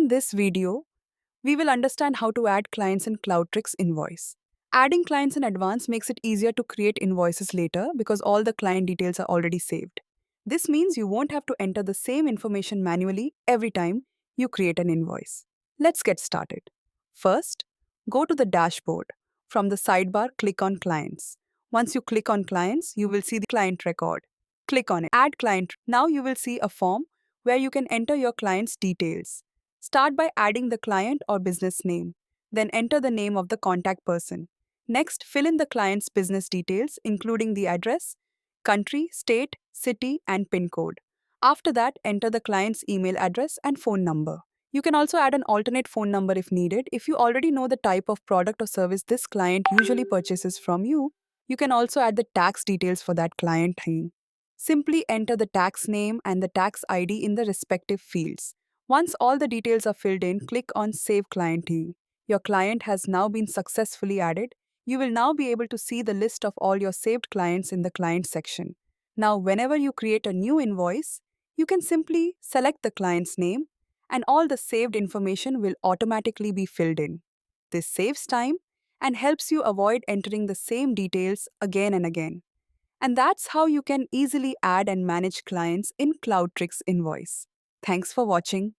this video, we will understand how to add clients in Cloudtryx Invoice. Adding clients in advance makes it easier to create invoices later because all the client details are already saved. This means you won't have to enter the same information manually every time you create an invoice. Let's get started. First, go to the dashboard. From the sidebar, click on Clients. Once you click on Clients, you will see the client record. Click on it. Add client. Now you will see a form where you can enter your client's details. Start by adding the client or business name. Then enter the name of the contact person. Next, fill in the client's business details, including the address, country, state, city, and PIN code. After that, enter the client's email address and phone number. You can also add an alternate phone number if needed. If you already know the type of product or service this client usually purchases from you, you can also add the tax details for that client name. Simply enter the tax name and the tax ID in the respective fields. Once all the details are filled in, click on Save Client Name. Your client has now been successfully added. You will now be able to see the list of all your saved clients in the Client section. Now, whenever you create a new invoice, you can simply select the client's name and all the saved information will automatically be filled in. This saves time and helps you avoid entering the same details again and again. And that's how you can easily add and manage clients in Cloudtryx Invoice. Thanks for watching.